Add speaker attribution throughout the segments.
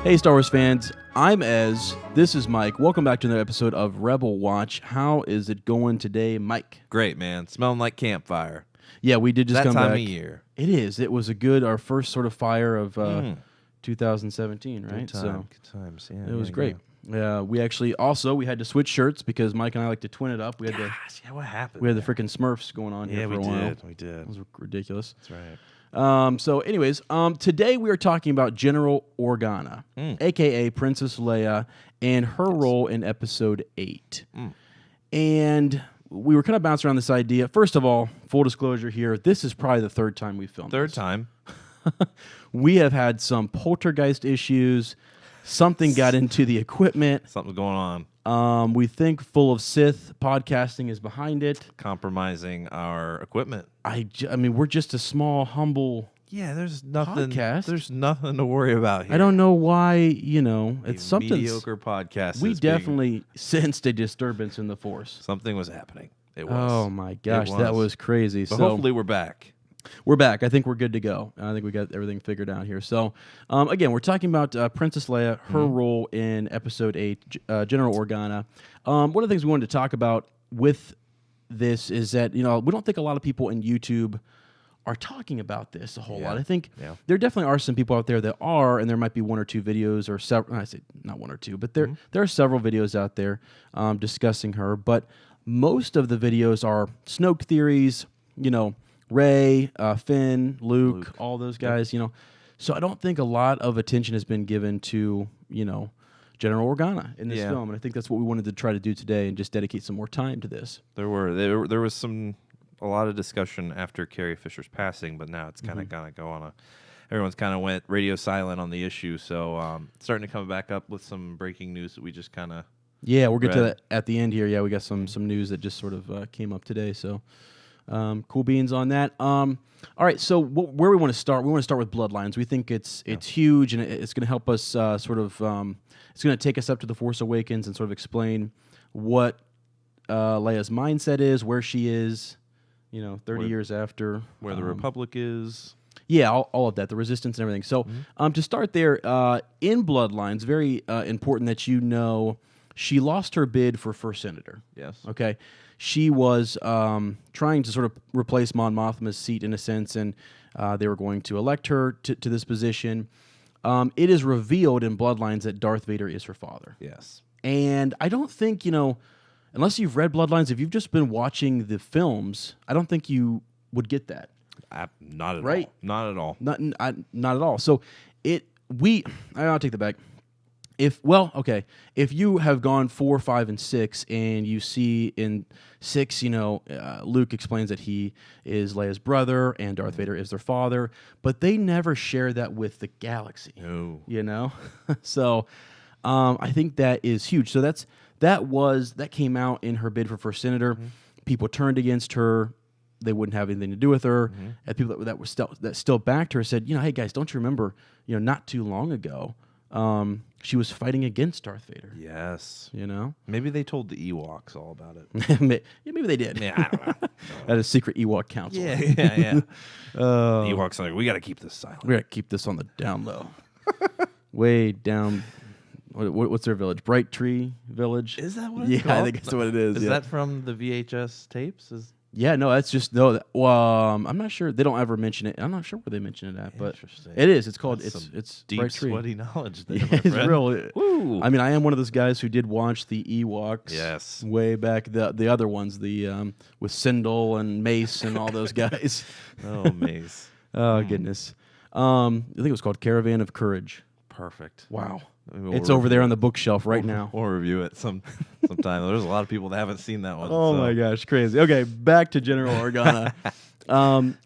Speaker 1: Hey, Star Wars fans, I'm Ez. This is Mike. Welcome back to another episode of Rebel Watch. How is it going today, Mike?
Speaker 2: Great, man. Smelling like campfire.
Speaker 1: Yeah, we did just
Speaker 2: that
Speaker 1: come
Speaker 2: time
Speaker 1: back.
Speaker 2: of year.
Speaker 1: It is. It was our first sort of fire of 2017, right?
Speaker 2: Good times. Yeah,
Speaker 1: it was great. Yeah, we actually we had to switch shirts because Mike and I like to twin it up. We had
Speaker 2: what happened?
Speaker 1: We had the freaking Smurfs going on here for a while.
Speaker 2: We did.
Speaker 1: It was ridiculous.
Speaker 2: That's right.
Speaker 1: Anyways, today we are talking about General Organa, a.k.a. Princess Leia, and her role in Episode 8. And we were kind of bouncing around this idea. First of all, full disclosure here, this is probably the third time we filmed
Speaker 2: Third
Speaker 1: this.
Speaker 2: time.
Speaker 1: We have had some poltergeist issues. Something got into the equipment.
Speaker 2: Something's going on.
Speaker 1: We think Full of Sith podcasting is behind it.
Speaker 2: Compromising our equipment.
Speaker 1: I mean, we're just a small, humble
Speaker 2: there's nothing.
Speaker 1: podcast.
Speaker 2: There's nothing to worry about here.
Speaker 1: I don't know why, it's something.
Speaker 2: Mediocre podcast.
Speaker 1: We definitely sensed a disturbance in the Force.
Speaker 2: Something was happening. It was.
Speaker 1: Oh my gosh, that was crazy.
Speaker 2: But
Speaker 1: so
Speaker 2: hopefully we're back.
Speaker 1: We're back. I think we're good to go. I think we got everything figured out here. So, again, we're talking about Princess Leia, her role in Episode 8, General Organa. One of the things we wanted to talk about with this is that, we don't think a lot of people in YouTube are talking about this a whole lot. I think there definitely are some people out there that are, and there might be one or two videos or several. I say not one or two, but there are several videos out there discussing her. But most of the videos are Snoke theories, Rey, Finn, Luke, all those guys, So I don't think a lot of attention has been given to, General Organa in this film. And I think that's what we wanted to try to do today and just dedicate some more time to this.
Speaker 2: There was a lot of discussion after Carrie Fisher's passing, but now it's kind of gonna go on everyone's kind of went radio silent on the issue. So starting to come back up with some breaking news that we just kind of
Speaker 1: we'll get to that at the end here. Yeah, we got some news that just sort of came up today. So. Cool beans on that. All right, so where we want to start? We want to start with Bloodlines. We think it's huge, and it's going to help us it's going to take us up to The Force Awakens and sort of explain what Leia's mindset is, where she is, 30 years after.
Speaker 2: Where the Republic is.
Speaker 1: Yeah, all of that, the Resistance and everything. So to start there, in Bloodlines, very important that she lost her bid for First Senator.
Speaker 2: Yes.
Speaker 1: Okay. She was trying to sort of replace Mon Mothma's seat in a sense, and they were going to elect her to this position. It is revealed in Bloodlines that Darth Vader is her father.
Speaker 2: Yes.
Speaker 1: And I don't think, unless you've read Bloodlines, if you've just been watching the films, I don't think you would get that.
Speaker 2: Not at
Speaker 1: all.
Speaker 2: Not at all.
Speaker 1: Not at all. So I'll take that back. If you have gone 4, 5, and 6, and you see in 6, Luke explains that he is Leia's brother and Darth Vader is their father, but they never share that with the galaxy.
Speaker 2: No.
Speaker 1: So I think that is huge. So that came out in her bid for First Senator. People turned against her. They wouldn't have anything to do with her. And people that still backed her said, hey guys, don't you remember, not too long ago. She was fighting against Darth Vader.
Speaker 2: Yes.
Speaker 1: Maybe
Speaker 2: they told the Ewoks all about it.
Speaker 1: Maybe they did.
Speaker 2: Yeah, I don't know.
Speaker 1: At a secret Ewok council.
Speaker 2: Yeah. The Ewoks are like, we got to keep this silent.
Speaker 1: We got to keep this on the down low. Way down. What's their village? Bright Tree Village?
Speaker 2: Is that what it's called?
Speaker 1: Yeah, I think that's what it is.
Speaker 2: Is that from the VHS tapes?
Speaker 1: Yeah, no, that's just I'm not sure. They don't ever mention it. I'm not sure where they mention it at, but it is. It's called. It's
Speaker 2: deep
Speaker 1: Bright Tree.
Speaker 2: sweaty knowledge. There,
Speaker 1: it's real.
Speaker 2: Woo.
Speaker 1: I mean, I am one of those guys who did watch the Ewoks.
Speaker 2: Yes.
Speaker 1: Way back, the other ones, with Sindel and Mace and all those guys.
Speaker 2: Oh, Mace.
Speaker 1: Oh goodness. I think it was called Caravan of Courage.
Speaker 2: Perfect.
Speaker 1: Wow. It's over there on the bookshelf right now.
Speaker 2: We'll review it sometime. There's a lot of people that haven't seen that one.
Speaker 1: Oh my gosh, crazy. Okay, back to General Organa.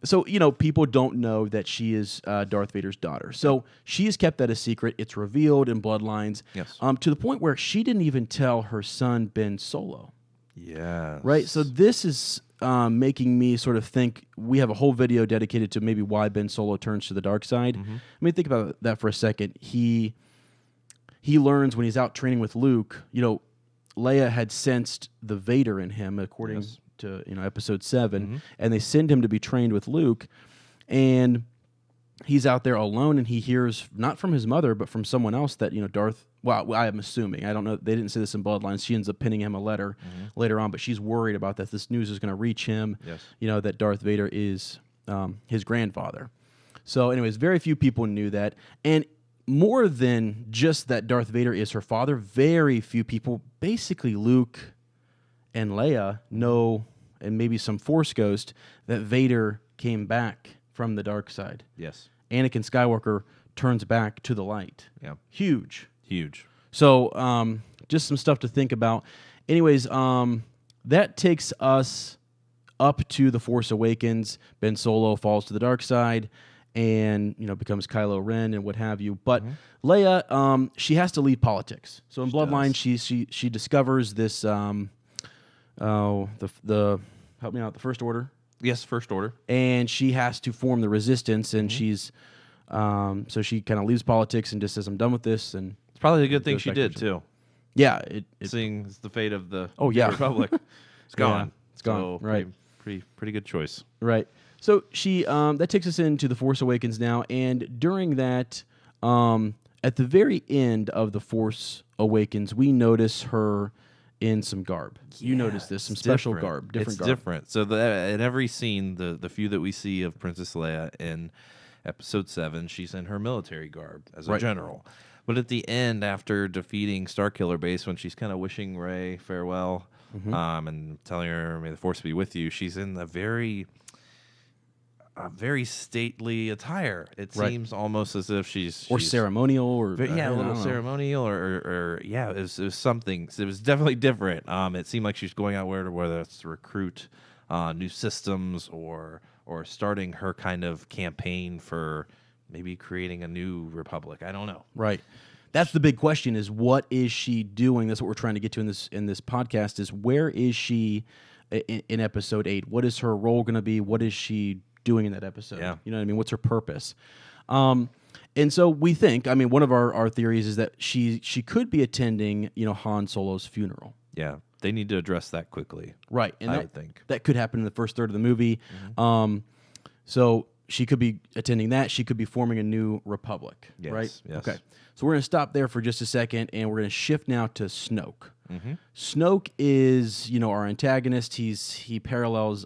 Speaker 1: So people don't know that she is Darth Vader's daughter. So she has kept that a secret. It's revealed in Bloodlines.
Speaker 2: Yes.
Speaker 1: To the point where she didn't even tell her son Ben Solo.
Speaker 2: Yeah.
Speaker 1: Right. So this is making me sort of think. We have a whole video dedicated to maybe why Ben Solo turns to the dark side. I mean, think about that for a second. He learns when he's out training with Luke, Leia had sensed the Vader in him, according to Episode 7, and they send him to be trained with Luke. And he's out there alone, and he hears not from his mother, but from someone else that Darth. Well, I am assuming. I don't know. They didn't say this in Bloodlines. She ends up pinning him a letter later on, but she's worried about that. This news is going to reach him.
Speaker 2: Yes.
Speaker 1: That Darth Vader is his grandfather. So, anyways, very few people knew that, and more than just that Darth Vader is her father, very few people, basically Luke and Leia, know, and maybe some Force ghost, that Vader came back from the dark side.
Speaker 2: Yes.
Speaker 1: Anakin Skywalker turns back to the light.
Speaker 2: Yeah.
Speaker 1: Huge.
Speaker 2: So,
Speaker 1: just some stuff to think about. Anyways, that takes us up to The Force Awakens. Ben Solo falls to the dark side and, becomes Kylo Ren and what have you. But Leia, she has to leave politics. So in Bloodline, she discovers this, the help me out, the First Order.
Speaker 2: Yes, First Order.
Speaker 1: And she has to form the Resistance, and she's, so she kind of leaves politics and just says, I'm done with this. And
Speaker 2: it's probably a good thing she did, too.
Speaker 1: Yeah.
Speaker 2: Seeing the fate of the Republic. It's gone.
Speaker 1: Yeah, it's gone.
Speaker 2: So
Speaker 1: right.
Speaker 2: Pretty good choice.
Speaker 1: Right. So she that takes us into The Force Awakens now, and during that, at the very end of The Force Awakens, we notice her in some garb. You notice this, some special garb, different garb.
Speaker 2: It's different. So in every scene, the few that we see of Princess Leia in Episode 7, she's in her military garb as a general. But at the end, after defeating Starkiller Base, when she's kind of wishing Rey farewell and telling her, may the Force be with you, she's in a very stately attire. It seems almost as if she's
Speaker 1: ceremonial, or
Speaker 2: a little ceremonial, or it was something. It was definitely different. It seemed like she's going out whether it's to recruit new systems or starting her kind of campaign for maybe creating a new republic. I don't know.
Speaker 1: Right. That's the big question: is what is she doing? That's what we're trying to get to in this podcast. Is where is she in Episode 8? What is her role going to be? What is she doing in that episode?
Speaker 2: Yeah.
Speaker 1: You know what I mean? What's her purpose? And so we think, one of our theories is that she could be attending, Han Solo's funeral.
Speaker 2: Yeah. They need to address that quickly.
Speaker 1: Right. And
Speaker 2: I would think.
Speaker 1: That could happen in the first third of the movie. So she could be attending that. She could be forming a new republic.
Speaker 2: Yes,
Speaker 1: right?
Speaker 2: yes.
Speaker 1: Okay. So we're going to stop there for just a second, and we're going to shift now to Snoke.
Speaker 2: Mm-hmm.
Speaker 1: Snoke is, our antagonist. He parallels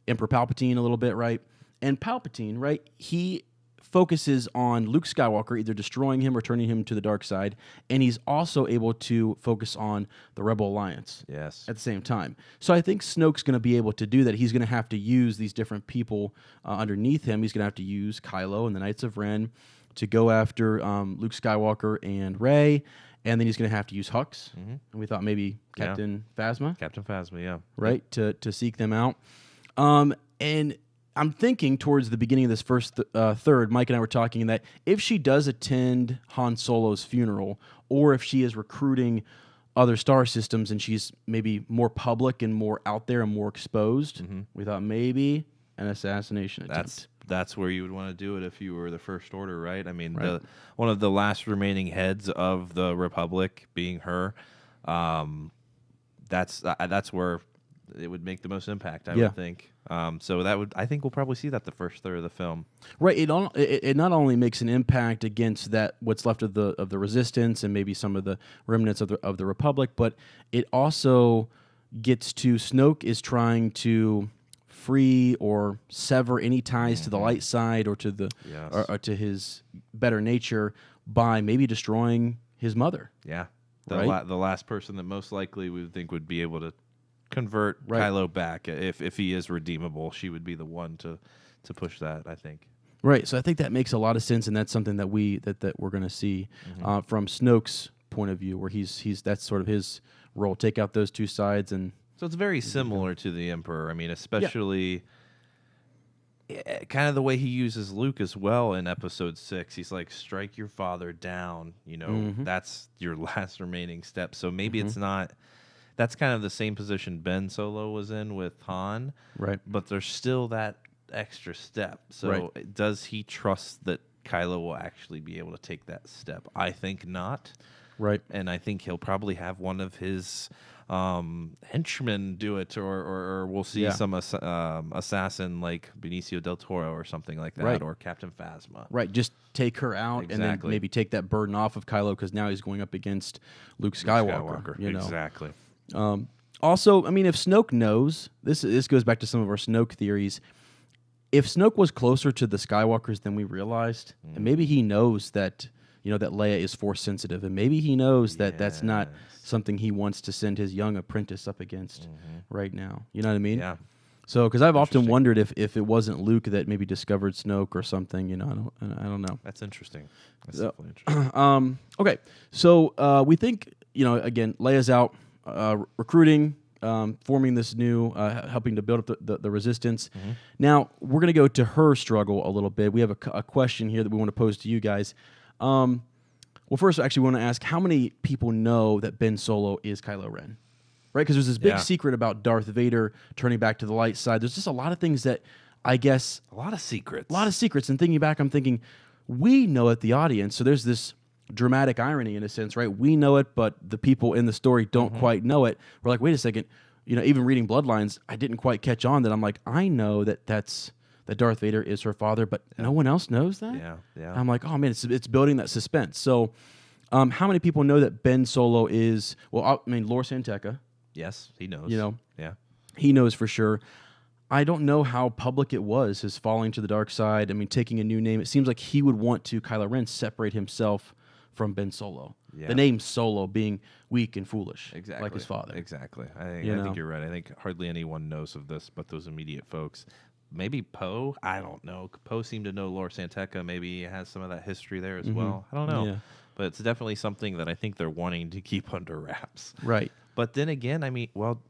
Speaker 1: Emperor Palpatine a little bit, right? And Palpatine, right, he focuses on Luke Skywalker, either destroying him or turning him to the dark side, and he's also able to focus on the Rebel Alliance at the same time. So I think Snoke's going to be able to do that. He's going to have to use these different people underneath him. He's going to have to use KYLO and the Knights of Ren to go after Luke Skywalker and Rey, and then he's going to have to use Hux. And we thought maybe Captain Phasma.
Speaker 2: Captain Phasma, yeah.
Speaker 1: Right, to seek them out. And I'm thinking towards the beginning of this first third, Mike and I were talking that if she does attend Han Solo's funeral, or if she is recruiting other star systems and she's maybe more public and more out there and more exposed, we thought maybe an assassination attempt.
Speaker 2: That's where you would want to do it if you were the First Order, right? I mean, one of the last remaining heads of the Republic being her. That's where it would make the most impact, I would think. So I think we'll probably see that the first third of the film.
Speaker 1: Right. It not only makes an impact against what's left of the Resistance and maybe some of the remnants of the Republic, but it also gets to Snoke is trying to free or sever any ties to the light side or to the or to his better nature by maybe destroying his mother.
Speaker 2: Yeah. The last person that most likely we would think would be able to convert KYLO back if he is redeemable, she would be the one to push that, I think.
Speaker 1: Right. So I think that makes a lot of sense, and that's something that we're going to see from Snoke's point of view, where he's that's sort of his role. Take out those two sides, and
Speaker 2: so it's very similar to the Emperor. I mean, especially kind of the way he uses Luke as well in Episode 6. He's like, strike your father down. That's your last remaining step. So maybe it's not. That's kind of the same position Ben Solo was in with Han.
Speaker 1: Right.
Speaker 2: But there's still that extra step. So does he trust that KYLO will actually be able to take that step? I think not.
Speaker 1: Right.
Speaker 2: And I think he'll probably have one of his henchmen do it, or we'll see some assassin like Benicio del Toro or something like that,
Speaker 1: Right.
Speaker 2: or Captain Phasma.
Speaker 1: Right, just take her out and then maybe take that burden off of Kylo, because now he's going up against Luke Skywalker. You know?
Speaker 2: Exactly.
Speaker 1: Also, I mean, if Snoke knows, this goes back to some of our Snoke theories. If Snoke was closer to the Skywalkers than we realized, and maybe he knows that, you know, that Leia is Force sensitive, and maybe he knows that that's not something he wants to send his young apprentice up against right now. You know what I mean?
Speaker 2: Yeah.
Speaker 1: So, because I've often wondered if it wasn't Luke that maybe discovered Snoke or something. You know, I don't know.
Speaker 2: That's interesting. That's definitely interesting.
Speaker 1: Okay, so we think, you know, again, Leia's out recruiting, forming this new, helping to build up the resistance. Now, we're going to go to her struggle a little bit. We have a question here that we want to pose to you guys. Well, first, actually, we want to ask, how many people know that Ben Solo is Kylo Ren? Right? Because there's this big secret about Darth Vader turning back to the light side. There's just a lot of things that, I guess...
Speaker 2: A lot of secrets.
Speaker 1: And thinking back, I'm thinking, we know it, the audience. So there's this dramatic irony in a sense, right? We know it, but the people in the story don't quite know it. We're like, wait a second. You know, even reading Bloodlines, I didn't quite catch on that. I'm like, I know that Darth Vader is her father, but no one else knows that?
Speaker 2: Yeah.
Speaker 1: I'm like, oh, man, it's building that suspense. So how many people know that Ben Solo is... Well, I mean, Lor Santeca.
Speaker 2: Yes, he knows.
Speaker 1: You know?
Speaker 2: Yeah.
Speaker 1: He knows for sure. I don't know how public it was, his falling to the dark side. I mean, taking a new name. It seems like he would want to, Kylo Ren, separate himself from Ben Solo. Yeah. The name Solo being weak and foolish, like his father.
Speaker 2: Exactly. I think you're right. I think hardly anyone knows of this but those immediate folks. Maybe Poe. I don't know. Poe seemed to know Lor Santeca. Maybe he has some of that history there as well. I don't know. Yeah. But it's definitely something that I think they're wanting to keep under wraps.
Speaker 1: Right.
Speaker 2: But then again, I mean, well,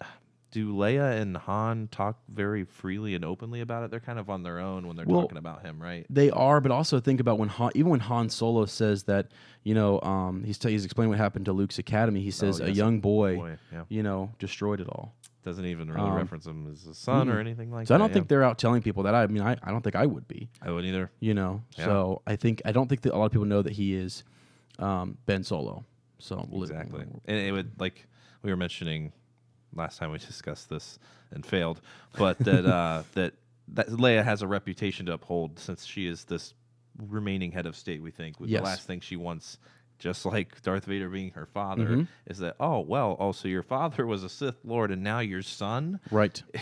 Speaker 2: do Leia and Han talk very freely and openly about it? They're kind of on their own when they're talking about him, right?
Speaker 1: They are, but also think about when when Han Solo says that, you know, he's explaining what happened to Luke's academy. He says a young boy, you know, destroyed it all.
Speaker 2: Doesn't even really reference him as a son or anything like that.
Speaker 1: So I don't think they're out telling people that. I mean, I don't think I would be.
Speaker 2: I wouldn't either.
Speaker 1: You know, so I don't think that a lot of people know that he is Ben Solo. So
Speaker 2: exactly, and it would, like we were mentioning last time we discussed this and failed, but that that Leia has a reputation to uphold since she is this remaining head of state. We think the last thing she wants, just like Darth Vader being her father, is that so your father was a Sith Lord and now your son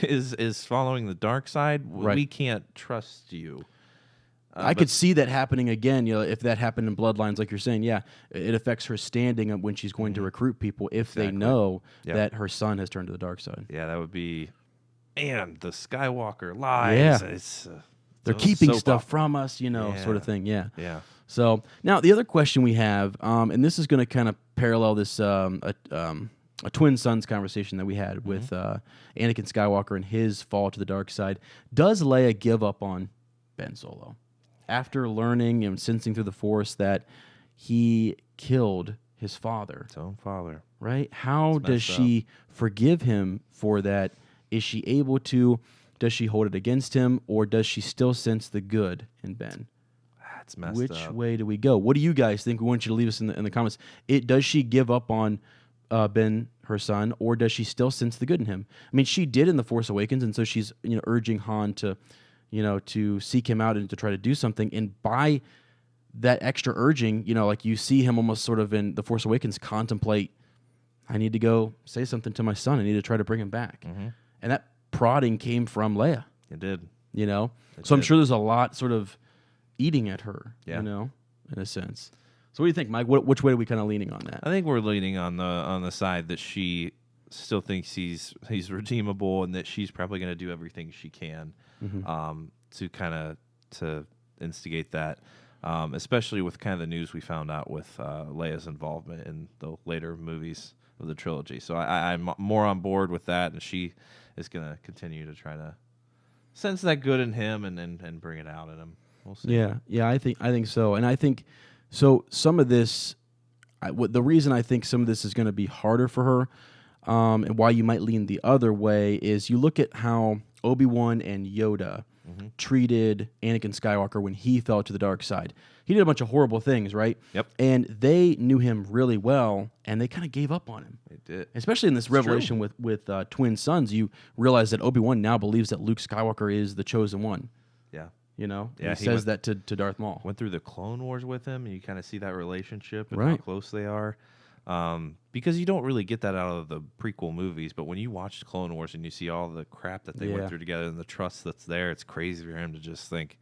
Speaker 2: is following the dark side. Right. We can't trust you.
Speaker 1: I could see that happening again. You know, if that happened in Bloodlines, like you're saying, it affects her standing when she's going to recruit people if they know that her son has turned to the dark side.
Speaker 2: Yeah, that would be. And the Skywalker lies.
Speaker 1: Yeah, they're keeping stuff from us, you know, sort of thing. Yeah.
Speaker 2: Yeah.
Speaker 1: So now the other question we have, and this is going to kind of parallel this a twin sons conversation that we had with Anakin Skywalker and his fall to the dark side. Does Leia give up on Ben Solo after learning and sensing through the Force that he killed his father?
Speaker 2: His own father.
Speaker 1: Right? How does she forgive him for that? Is she able to? Does she hold it against him, or does she still sense the good in Ben?
Speaker 2: That's messed
Speaker 1: Which
Speaker 2: up.
Speaker 1: way do we go? What do you guys think? We want you to leave us in the comments. Does she give up on Ben, her son, or does she still sense the good in him? I mean, she did in The Force Awakens, and so she's urging Han to, to seek him out and to try to do something. And by that extra urging, like you see him almost sort of in The Force Awakens contemplate, I need to go say something to my son. I need to try to bring him back. Mm-hmm. And that prodding came from Leia.
Speaker 2: It did.
Speaker 1: I'm sure there's a lot sort of eating at her, in a sense. So what do you think, Mike? Which way are we kind of leaning on that?
Speaker 2: I think we're leaning on the side that she still thinks he's redeemable and that she's probably going to do everything she can to kind of to instigate that, especially with kind of the news we found out with Leia's involvement in the later movies of the trilogy. So I'm more on board with that, and she is going to continue to try to sense that good in him and bring it out in him. We'll see.
Speaker 1: Yeah, I think so, and I think so. Some of this, the reason I think some of this is going to be harder for her, and why you might lean the other way is you look at how Obi-Wan and Yoda treated Anakin Skywalker when he fell to the dark side. He did a bunch of horrible things, right?
Speaker 2: Yep.
Speaker 1: And they knew him really well, and they kind of gave up on him.
Speaker 2: They did.
Speaker 1: Especially in this revelation with twin sons, you realize that Obi-Wan now believes that Luke Skywalker is the chosen one.
Speaker 2: Yeah.
Speaker 1: You know?
Speaker 2: Yeah,
Speaker 1: he says that to Darth Maul.
Speaker 2: Went through the Clone Wars with him, and you kind of see that relationship and how
Speaker 1: Right.
Speaker 2: close they are. Because you don't really get that out of the prequel movies, but when you watch Clone Wars and you see all the crap that they went through together and the trust that's there, it's crazy for him to just think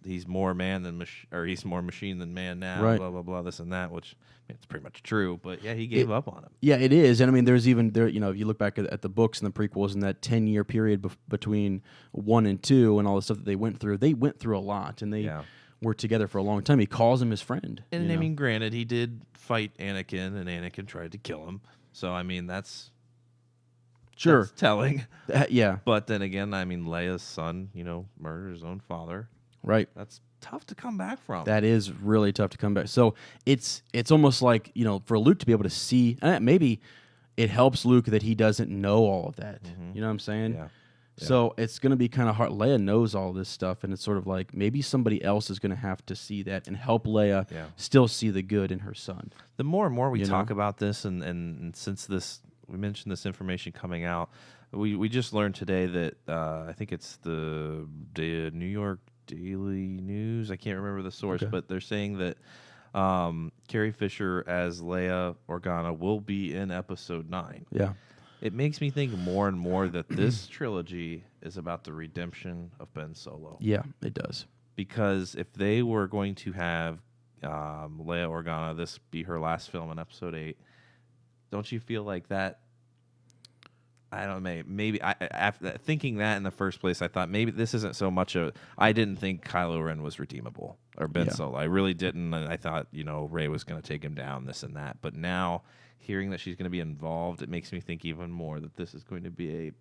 Speaker 2: he's more man than he's more machine than man now.
Speaker 1: Right.
Speaker 2: Blah blah blah. This and that, which it's pretty much true. But yeah, he gave up on him.
Speaker 1: Yeah, it is. And I mean, there's even there. You know, if you look back at the books and the prequels and that 10-year period between 1 and 2 and all the stuff that they went through a lot, and they were together for a long time. He calls him his friend.
Speaker 2: And I mean, granted, he did fight Anakin, and Anakin tried to kill him. So I mean, that's telling.
Speaker 1: Yeah.
Speaker 2: But then again, I mean, Leia's son, murdered his own father.
Speaker 1: Right.
Speaker 2: That's tough to come back from.
Speaker 1: That is really tough to come back. So it's almost like, for Luke to be able to see, maybe it helps Luke that he doesn't know all of that. You know what I'm saying?
Speaker 2: Yeah.
Speaker 1: So it's going to be kind of hard. Leia knows all this stuff, and it's sort of like maybe somebody else is going to have to see that and help Leia still see the good in her son.
Speaker 2: The more and more we talk about this, and since we mentioned this information coming out, we just learned today that I think it's the New York Daily News. I can't remember the source, but they're saying that Carrie Fisher as Leia Organa will be in Episode 9.
Speaker 1: Yeah.
Speaker 2: It makes me think more and more that this trilogy is about the redemption of Ben Solo.
Speaker 1: Yeah, it does.
Speaker 2: Because if they were going to have Leia Organa, this be her last film in Episode 8, don't you feel like that? I don't know. Maybe after thinking that in the first place, I thought maybe this isn't so much I didn't think KYLO REN was redeemable or Ben Solo. I really didn't. And I thought Rey was going to take him down, this and that. But now, hearing that she's going to be involved, it makes me think even more that this is going to be a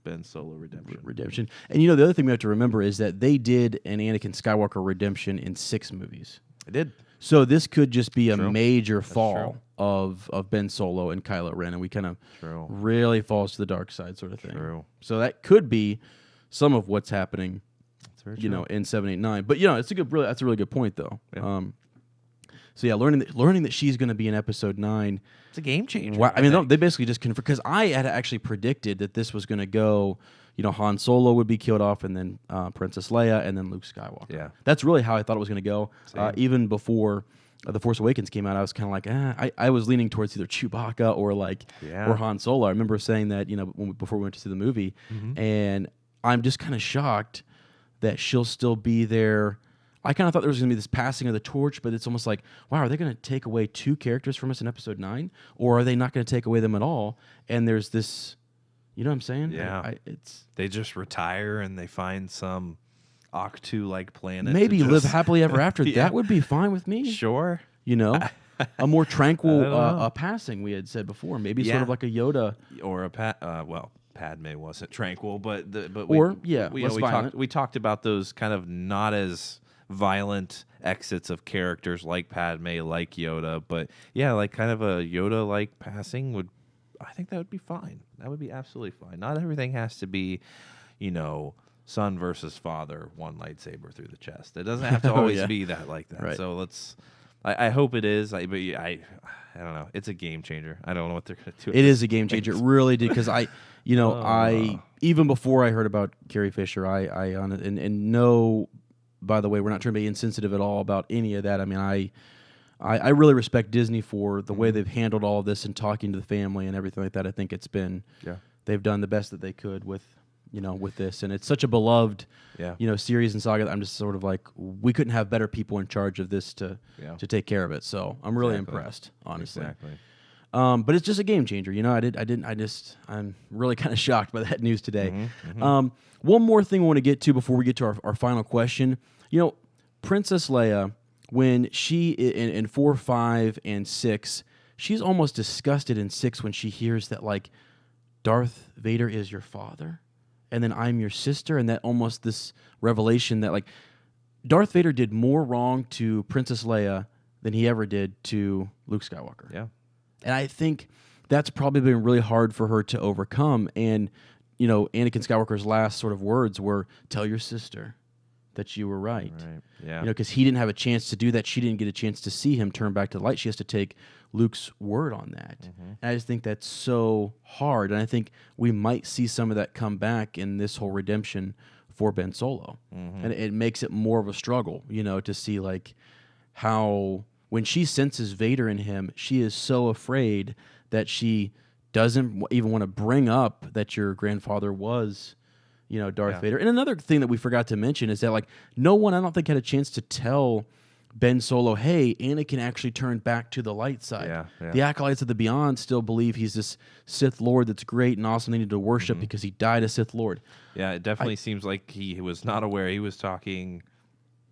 Speaker 2: Ben Solo redemption.
Speaker 1: And the other thing we have to remember is that they did an Anakin Skywalker redemption in 6 movies.
Speaker 2: They did.
Speaker 1: So this could just be a major fall of Ben Solo and KYLO REN, and we kind of really falls to the dark side sort of thing.
Speaker 2: True.
Speaker 1: So that could be some of what's happening, in 7, 8, 9. But that's a really good point though. Yeah. So learning that she's going to be in Episode 9,
Speaker 2: it's a game changer.
Speaker 1: Wow, I mean, they basically just confirmed, because I had actually predicted that this was going to go. Han Solo would be killed off, and then Princess Leia, and then Luke Skywalker.
Speaker 2: Yeah,
Speaker 1: that's really how I thought it was going to go. Even before The Force Awakens came out, I was kind of like, I was leaning towards either Chewbacca or or Han Solo. I remember saying that before we went to see the movie, and I'm just kind of shocked that she'll still be there. I kind of thought there was going to be this passing of the torch, but it's almost like, wow, are they going to take away 2 characters from us in Episode 9, or are they not going to take away them at all? And there's this, you know what I'm saying?
Speaker 2: Yeah, they just retire and they find some Octu-like planet.
Speaker 1: Maybe live happily ever after. That would be fine with me.
Speaker 2: Sure.
Speaker 1: A more tranquil passing, we had said before. Maybe sort of like a Yoda.
Speaker 2: Or a Padme wasn't tranquil, but we talked about those kind of not as violent exits of characters like Padme, like Yoda, but like kind of a Yoda-like passing I think that would be fine. That would be absolutely fine. Not everything has to be, son versus father, one lightsaber through the chest. It doesn't have to always be that like that.
Speaker 1: Right.
Speaker 2: So I hope it is. I don't know. It's a game changer. I don't know what they're going to do.
Speaker 1: It is a game changer. It really did, because I even before I heard about Carrie Fisher, and no. By the way, we're not trying to be insensitive at all about any of that. I mean, I really respect Disney for the way they've handled all of this and talking to the family and everything like that. I think it's been they've done the best that they could with this, and it's such a beloved series and saga that I'm just sort of like, we couldn't have better people in charge of this to take care of it. So I'm really impressed, honestly.
Speaker 2: Exactly.
Speaker 1: But it's just a game changer. I'm really kind of shocked by that news today. One more thing I want to get to before we get to our final question. Princess Leia, when she, in 4, 5, and 6, she's almost disgusted in 6 when she hears that, Darth Vader is your father, and then I'm your sister, and that almost this revelation that, Darth Vader did more wrong to Princess Leia than he ever did to Luke Skywalker.
Speaker 2: Yeah.
Speaker 1: And I think that's probably been really hard for her to overcome. And Anakin Skywalker's last sort of words were, "Tell your sister that you were right."
Speaker 2: Right. Yeah.
Speaker 1: Because he didn't have a chance to do that. She didn't get a chance to see him turn back to the light. She has to take Luke's word on that.
Speaker 2: Mm-hmm.
Speaker 1: And I just think that's so hard. And I think we might see some of that come back in this whole redemption for Ben Solo.
Speaker 2: Mm-hmm.
Speaker 1: And it makes it more of a struggle, to see like how when she senses Vader in him, she is so afraid that she doesn't even want to bring up that your grandfather was, Darth Vader. And another thing that we forgot to mention is that like no one, I don't think, had a chance to tell Ben Solo, hey, Anakin actually turned back to the light side.
Speaker 2: Yeah.
Speaker 1: The Acolytes of the Beyond still believe he's this Sith Lord that's great and awesome they need to worship because he died a Sith Lord.
Speaker 2: Yeah, it definitely seems like he was not aware. He was talking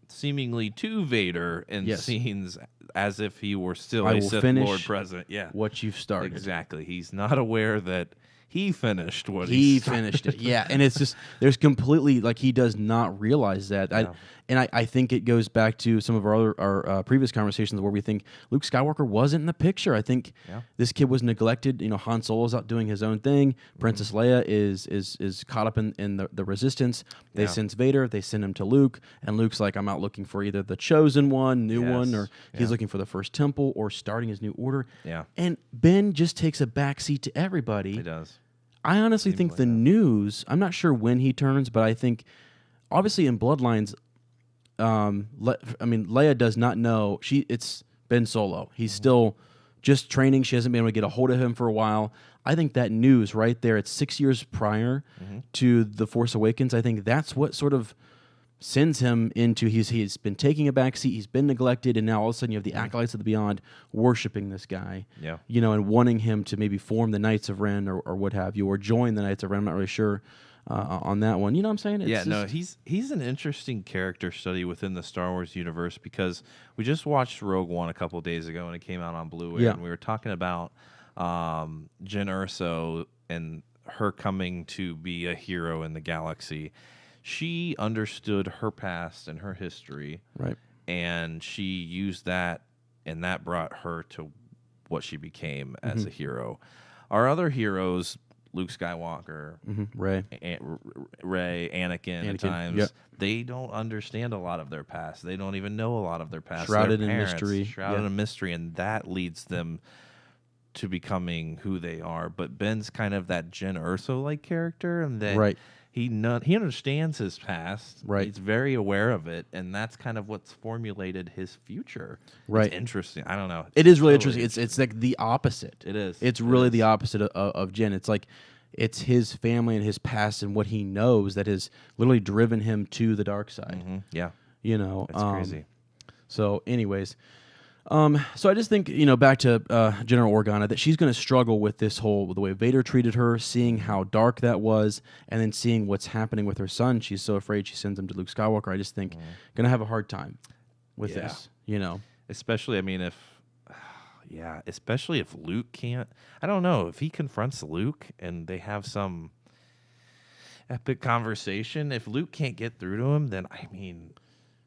Speaker 2: seemingly to Vader in scenes as if he were still a Sith Lord present. Yeah,
Speaker 1: what you've started.
Speaker 2: Exactly. He's not aware that he finished what
Speaker 1: he finished it. Yeah, and it's just there's completely like he does not realize that. I think it goes back to some of our previous conversations where we think Luke Skywalker wasn't in the picture. I think this kid was neglected. Han Solo's out doing his own thing. Princess Leia is caught up in the Resistance. They sense Vader. They send him to Luke, and Luke's like, I'm out looking for either the chosen one, new one, or he's looking for the first temple or starting his new order.
Speaker 2: Yeah,
Speaker 1: and Ben just takes a backseat to everybody.
Speaker 2: He does.
Speaker 1: I honestly think the news, I'm not sure when he turns, but I think obviously in Bloodlines, Leia does not know. It's Ben Solo. He's still just training. She hasn't been able to get a hold of him for a while. I think that news right there, it's 6 years prior to The Force Awakens. I think that's what sort of sends him into he's been taking a backseat, he's been neglected, and now all of a sudden you have the Acolytes of the Beyond worshiping this guy, and wanting him to maybe form the Knights of Ren or what have you, or join the Knights of Ren. I'm not really sure on that one. You know what I'm saying?
Speaker 2: He's an interesting character study within the Star Wars universe because we just watched Rogue One a couple days ago and it came out on Blu-ray, and we were talking about Jyn Erso and her coming to be a hero in the galaxy. She understood her past and her history,
Speaker 1: right?
Speaker 2: And she used that, and that brought her to what she became as a hero. Our other heroes, Luke Skywalker,
Speaker 1: Rey,
Speaker 2: Anakin at times, they don't understand a lot of their past. They don't even know a lot of their past.
Speaker 1: Shrouded
Speaker 2: in
Speaker 1: mystery.
Speaker 2: Shrouded in mystery, and that leads them to becoming who they are. But Ben's kind of that Jyn Erso-like character, and that he understands his past.
Speaker 1: Right.
Speaker 2: He's very aware of it, and that's kind of what's formulated his future.
Speaker 1: Right.
Speaker 2: It's interesting. I don't know.
Speaker 1: It is really interesting. It's like the opposite.
Speaker 2: It is.
Speaker 1: It's really the opposite of Jyn. It's like it's his family and his past and what he knows that has literally driven him to the dark side.
Speaker 2: Yeah.
Speaker 1: It's
Speaker 2: crazy.
Speaker 1: So anyways, so I just think, back to General Organa, that she's going to struggle with this the way Vader treated her, seeing how dark that was, and then seeing what's happening with her son. She's so afraid she sends him to Luke Skywalker. I just think going to have a hard time with this,
Speaker 2: Especially, especially if Luke can't. I don't know if he confronts Luke and they have some epic conversation. If Luke can't get through to him, then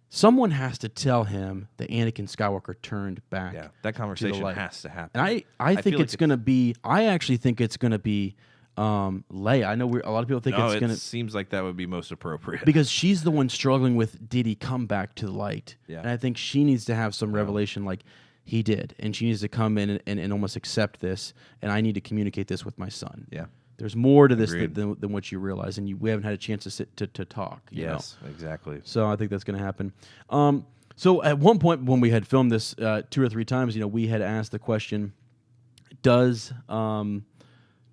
Speaker 1: someone has to tell him that Anakin Skywalker turned back.
Speaker 2: Yeah, that conversation has to happen.
Speaker 1: And I think it's going to be. I actually think it's going to be Leia. I know a lot of people think it's going to.
Speaker 2: It seems like that would be most appropriate
Speaker 1: because she's the one struggling with, did he come back to the light?
Speaker 2: Yeah.
Speaker 1: And I think she needs to have some revelation like he did, and she needs to come in and almost accept this. And I need to communicate this with my son.
Speaker 2: Yeah.
Speaker 1: There's more to this than what you realize, and we haven't had a chance to sit to talk.
Speaker 2: Yes, exactly.
Speaker 1: So I think that's going to happen. So at one point when we had filmed this 2 or 3 times, we had asked the question, does General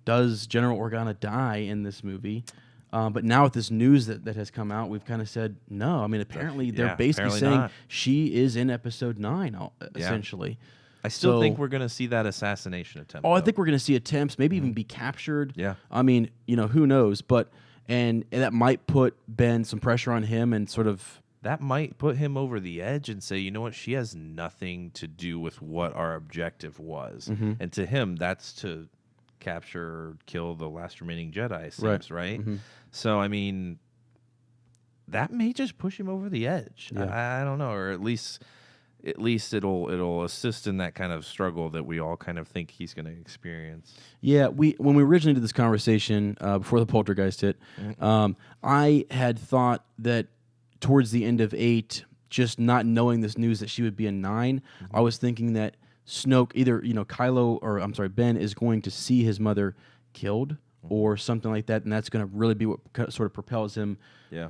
Speaker 1: Organa die in this movie? But now with this news that has come out, we've kind of said no. Apparently they're basically saying
Speaker 2: not.
Speaker 1: She is in Episode 9, essentially.
Speaker 2: I still think we're going to see that assassination attempt.
Speaker 1: I think we're going to see attempts, maybe even be captured.
Speaker 2: Yeah.
Speaker 1: Who knows? But and that might put Ben some pressure on him and sort of.
Speaker 2: That might put him over the edge and say, you know what, she has nothing to do with what our objective was. And to him, that's to capture or kill the last remaining Jedi, it seems, right? So, that may just push him over the edge.
Speaker 1: Yeah.
Speaker 2: I don't know, or at least at least it'll assist in that kind of struggle that we all kind of think he's going to experience.
Speaker 1: Yeah, when we originally did this conversation before the poltergeist hit, I had thought that towards the end of 8, just not knowing this news that she would be in 9, I was thinking that Snoke, either Ben is going to see his mother killed or something like that, and that's going to really be what sort of propels him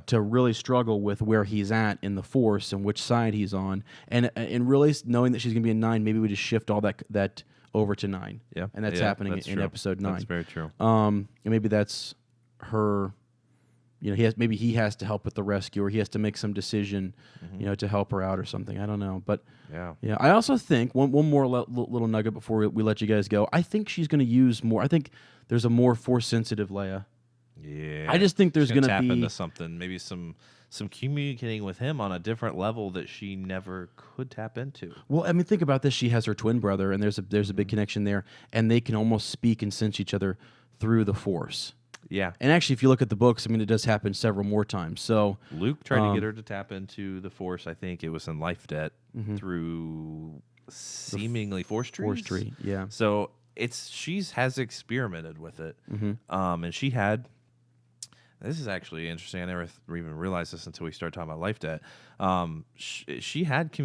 Speaker 1: to really struggle with where he's at in the Force and which side he's on, and really knowing that she's going to be in 9, maybe we just shift all that over to 9.
Speaker 2: Yeah,
Speaker 1: and that's happening in episode 9.
Speaker 2: That's very true.
Speaker 1: And maybe that's her. He has to help with the rescue, or he has to make some decision, to help her out or something. I don't know, but yeah. I also think one more little nugget before we let you guys go. I think she's going to use more. I think there's a more Force sensitive Leia.
Speaker 2: Yeah,
Speaker 1: I just think there's going to
Speaker 2: tap
Speaker 1: be
Speaker 2: into something, maybe some communicating with him on a different level that she never could tap into.
Speaker 1: Well, I mean, think about this. She has her twin brother, and there's a big connection there, and they can almost speak and sense each other through the Force.
Speaker 2: Yeah.
Speaker 1: And actually, if you look at the books, I mean, it does happen several more times. So
Speaker 2: Luke tried to get her to tap into the Force. I think it was in Life Debt through seemingly Force trees.
Speaker 1: Force tree, yeah.
Speaker 2: So she has experimented with it, and she had. This is actually interesting. I never even realized this until we started talking about Life Debt. She had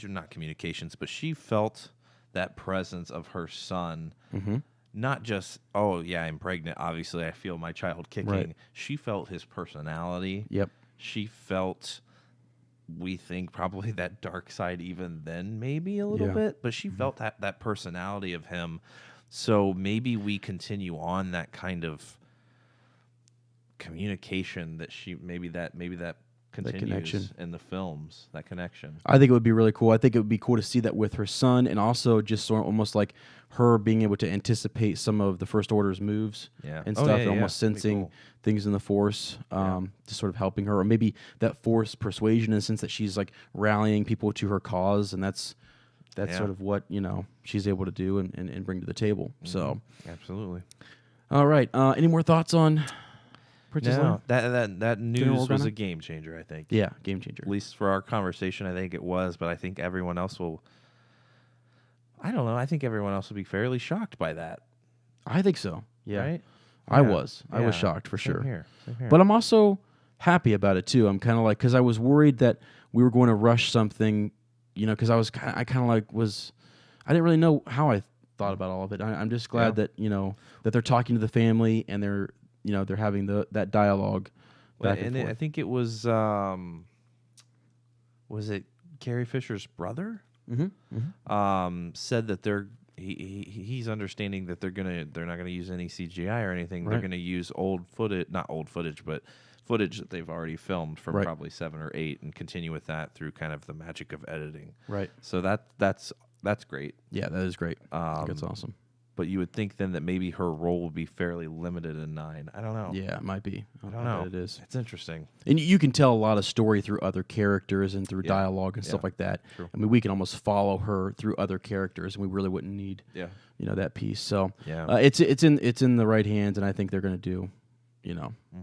Speaker 2: not communications, but she felt that presence of her son. Not just, oh, yeah, I'm pregnant. Obviously, I feel my child kicking.
Speaker 1: Right.
Speaker 2: She felt his personality.
Speaker 1: Yep.
Speaker 2: She felt, we think, probably that dark side even then, maybe a little bit. But she felt that personality of him. So maybe we continue on that kind of communication that maybe that continues in the films, that connection.
Speaker 1: I think it would be really cool. I think it would be cool to see that with her son, and also just sort of almost like her being able to anticipate some of the First Order's moves and stuff, and almost sensing things in the Force, just sort of helping her, or maybe that Force persuasion in the sense that she's like rallying people to her cause, and that's sort of what she's able to do and bring to the table. So
Speaker 2: absolutely.
Speaker 1: All right. Any more thoughts on?
Speaker 2: No, that news was a game changer, I think.
Speaker 1: Yeah, game changer.
Speaker 2: At least for our conversation, I think it was, but I think everyone else will... I don't know. I think everyone else will be fairly shocked by that.
Speaker 1: I think so, yeah.
Speaker 2: Right?
Speaker 1: I was shocked for sure.
Speaker 2: Same here.
Speaker 1: But I'm also happy about it, too. I'm kind of like... Because I was worried that we were going to rush something, because I didn't really know how I thought about all of it. I'm just glad that, that they're talking to the family, and they're having that dialogue back and forth.
Speaker 2: I think it was it Carrie Fisher's brother? Said that he's understanding that they're not gonna use any CGI or anything. Right. They're gonna use not old footage, but footage that they've already filmed from probably 7 or 8, and continue with that through kind of the magic of editing. Right. So that's great.
Speaker 1: Yeah, that is great. I think it's awesome.
Speaker 2: But you would think then that maybe her role would be fairly limited in 9. I don't know.
Speaker 1: Yeah, it might be.
Speaker 2: I don't know.
Speaker 1: It is.
Speaker 2: It's interesting.
Speaker 1: And you can tell a lot of story through other characters and through dialogue and stuff like that.
Speaker 2: True.
Speaker 1: I mean, we can almost follow her through other characters, and we really wouldn't need that piece. So it's in the right hands, and I think they're going to do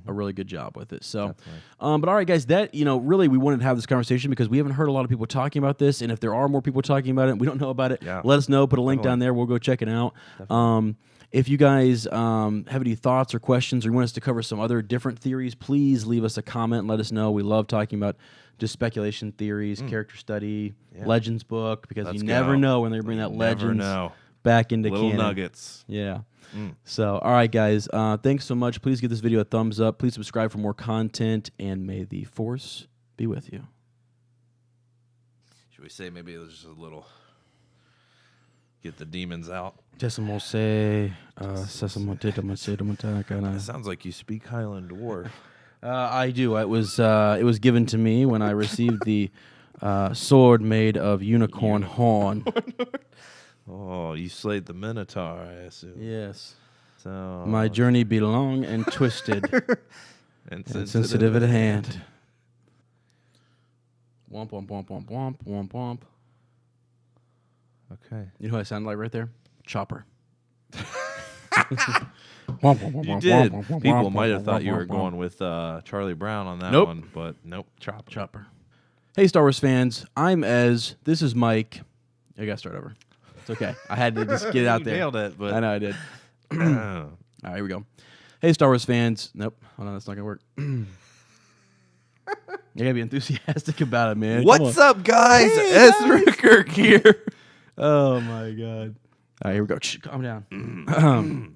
Speaker 1: a really good job with it. So, but all right, guys, that really we wanted to have this conversation because we haven't heard a lot of people talking about this, and if there are more people talking about it, and we don't know about it. Let us know. Put a link down there. We'll go check it out. If you guys have any thoughts or questions, or you want us to cover some other different theories, please leave us a comment and let us know. We love talking about just speculation theories, character study, Legends book, because you never know when they bring that Legends back into
Speaker 2: little
Speaker 1: canon.
Speaker 2: Nuggets.
Speaker 1: Yeah. So, all right, guys. Thanks so much. Please give this video a thumbs up. Please subscribe for more content, and may the Force be with you.
Speaker 2: Should we say maybe it was just a little get the demons out?
Speaker 1: It
Speaker 2: sounds like you speak Highland Dwarf.
Speaker 1: I do. It was given to me when I received the sword made of unicorn horn.
Speaker 2: Oh, you slayed the Minotaur, I assume.
Speaker 1: Yes.
Speaker 2: So
Speaker 1: my journey be long and twisted, and sensitive at hand. Womp womp womp womp womp womp womp.
Speaker 2: Okay.
Speaker 1: You know what I sound like right there? Chopper.
Speaker 2: You did. People might have thought you were going with Charlie Brown on that one, but nope. Chopper.
Speaker 1: Hey, Star Wars fans. I'm Ez. This is Mike. I gotta start over. It's okay. I had to just get it out
Speaker 2: You
Speaker 1: there.
Speaker 2: nailed it, but
Speaker 1: I know I did. All right, here we go. Hey, Star Wars fans. Nope. Hold on, that's not gonna work. You gotta be enthusiastic about it, man.
Speaker 2: What's up, guys?
Speaker 1: Hey,
Speaker 2: Ezra Kirk here.
Speaker 1: Oh my god. All right, here we go. Shh, calm down.